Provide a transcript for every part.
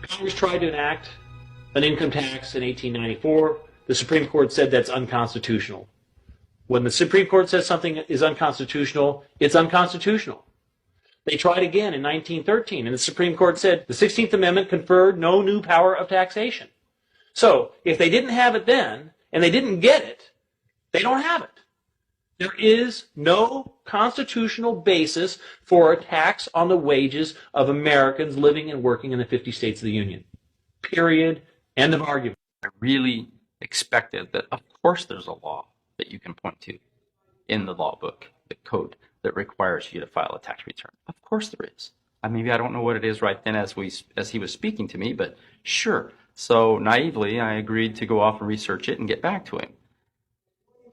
Congress tried to enact an income tax in 1894. The Supreme Court said that's unconstitutional. When the Supreme Court says something is unconstitutional, it's unconstitutional. They tried again in 1913, and the Supreme Court said the 16th Amendment conferred no new power of taxation. So, if they didn't have it then, and they didn't get it, they don't have it. There is no constitutional basis for a tax on the wages of Americans living and working in the 50 states of the Union. Period. End of argument. I really expected that, of course, there's a law that you can point to in the law book, the code, that requires you to file a tax return. Of course there is. Maybe I don't know what it is right then as he was speaking to me, but sure. So naively, I agreed to go off and research it and get back to him.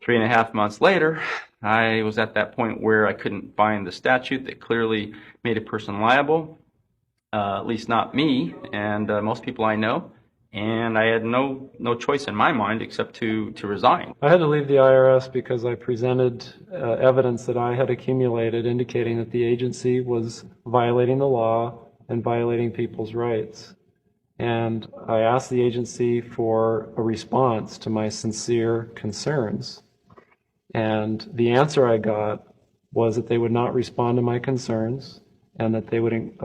3.5 months later, I was at that point where I couldn't find the statute that clearly made a person liable, at least not me and most people I know. And I had no choice in my mind except to resign. I had to leave the IRS because I presented evidence that I had accumulated indicating that the agency was violating the law and violating people's rights. And I asked the agency for a response to my sincere concerns. And the answer I got was that they would not respond to my concerns and that they would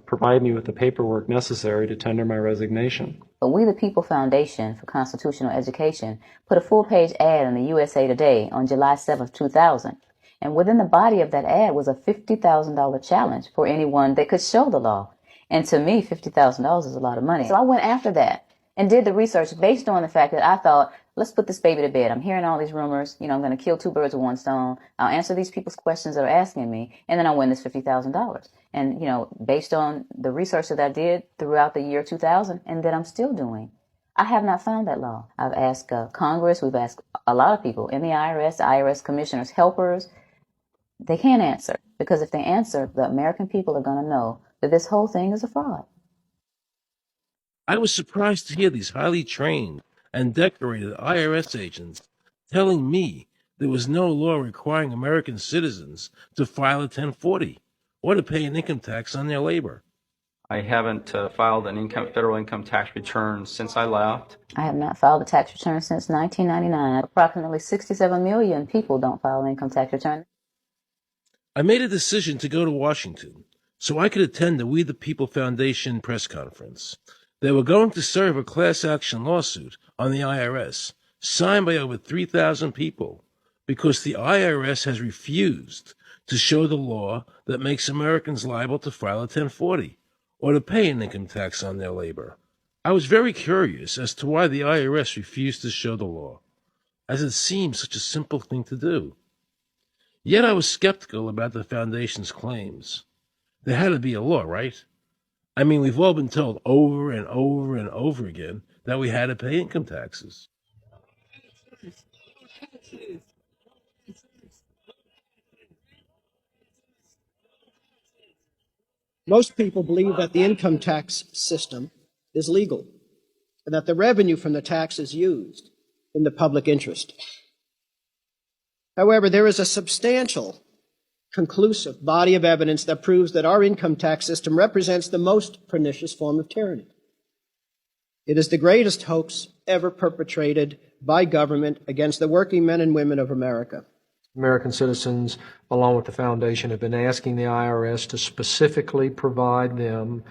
provide me with the paperwork necessary to tender my resignation. But We the People Foundation for Constitutional Education put a full-page ad in the USA Today on July 7th, 2000. And within the body of that ad was a $50,000 challenge for anyone that could show the law. And to me, $50,000 is a lot of money. So I went after that and did the research based on the fact that I thought, let's put this baby to bed. I'm hearing all these rumors. I'm going to kill 2 birds with 1 stone. I'll answer these people's questions that are asking me, and then I'll win this $50,000. And, based on the research that I did throughout the year 2000 and that I'm still doing, I have not found that law. I've asked Congress. We've asked a lot of people in the IRS commissioners, helpers. They can't answer, because if they answer, the American people are going to know that this whole thing is a fraud. I was surprised to hear these highly trained and decorated IRS agents telling me there was no law requiring American citizens to file a 1040 or to pay an income tax on their labor. I haven't filed an federal income tax return since I left. I have not filed a tax return since 1999. Approximately 67 million people don't file an income tax return. I made a decision to go to Washington so I could attend the We the People Foundation press conference. They were going to serve a class action lawsuit on the IRS, signed by over 3,000 people, because the IRS has refused to show the law that makes Americans liable to file a 1040 or to pay an income tax on their labor. I was very curious as to why the IRS refused to show the law, as it seemed such a simple thing to do. Yet I was skeptical about the foundation's claims. There had to be a law, right? We've all been told over and over and over again that we had to pay income taxes. Most people believe that the income tax system is legal and that the revenue from the tax is used in the public interest. However, there is a substantial, conclusive body of evidence that proves that our income tax system represents the most pernicious form of tyranny. It is the greatest hoax ever perpetrated by government against the working men and women of America. American citizens, along with the foundation, have been asking the IRS to specifically provide them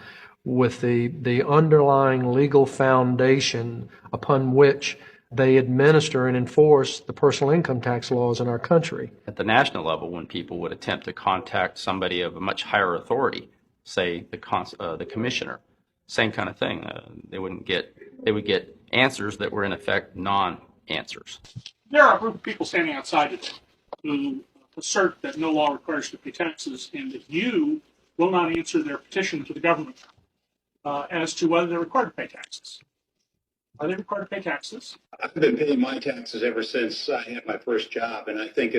with the underlying legal foundation upon which they administer and enforce the personal income tax laws in our country. At the national level, when people would attempt to contact somebody of a much higher authority, say the commissioner, same kind of thing. They would get answers that were in effect non-answers. There are a group of people standing outside today who assert that no law requires you to pay taxes and that you will not answer their petition to the government as to whether they're required to pay taxes. Are they required to pay taxes? I've been paying my taxes ever since I had my first job, and I think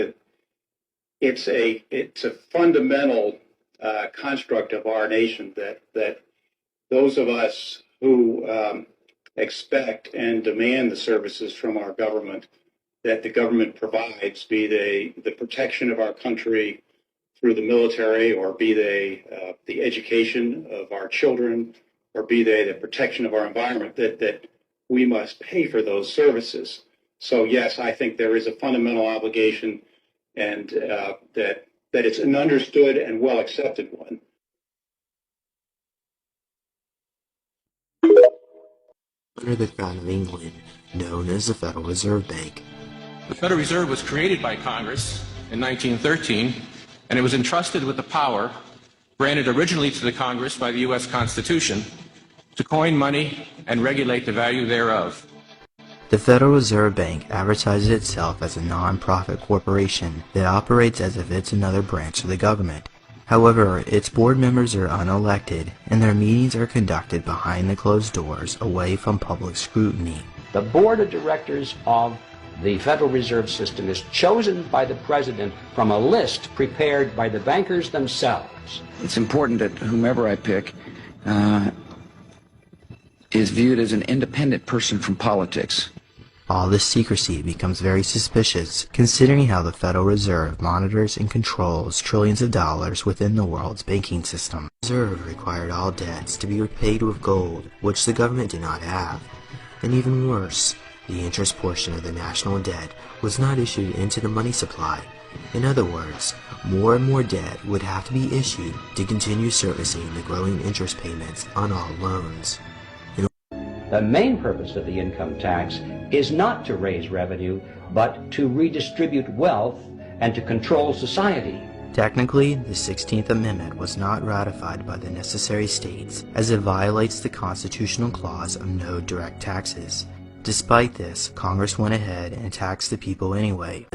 it's a fundamental construct of our nation that those of us who expect and demand the services from our government that the government provides, be they the protection of our country through the military, or be they the education of our children, or be they the protection of our environment, that we must pay for those services. So yes, I think there is a fundamental obligation, and that it's an understood and well accepted one. Under the Crown of England, known as the Federal Reserve Bank. The Federal Reserve was created by Congress in 1913, and it was entrusted with the power granted originally to the Congress by the U.S. Constitution to coin money and regulate the value thereof. The Federal Reserve Bank advertises itself as a non-profit corporation that operates as if it's another branch of the government. However, its board members are unelected, and their meetings are conducted behind the closed doors, away from public scrutiny. The board of directors of the Federal Reserve System is chosen by the president from a list prepared by the bankers themselves. It's important that whomever I pick is viewed as an independent person from politics. All this secrecy becomes very suspicious, considering how the Federal Reserve monitors and controls trillions of dollars within the world's banking system. The Reserve required all debts to be repaid with gold, which the government did not have. And even worse, the interest portion of the national debt was not issued into the money supply. In other words, more and more debt would have to be issued to continue servicing the growing interest payments on all loans. The main purpose of the income tax is not to raise revenue, but to redistribute wealth and to control society. Technically, the 16th Amendment was not ratified by the necessary states, as it violates the constitutional clause of no direct taxes. Despite this, Congress went ahead and taxed the people anyway.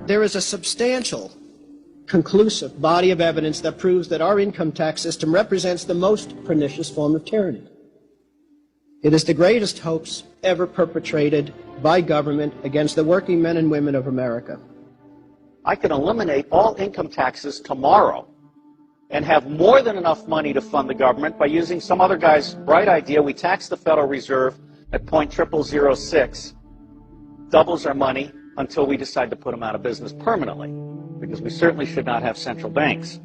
There is a substantial, conclusive body of evidence that proves that our income tax system represents the most pernicious form of tyranny. It is the greatest hoax ever perpetrated by government against the working men and women of America. I can eliminate all income taxes tomorrow and have more than enough money to fund the government by using some other guy's bright idea. We tax the Federal Reserve at 0.0006, doubles our money until we decide to put them out of business permanently, because we certainly should not have central banks.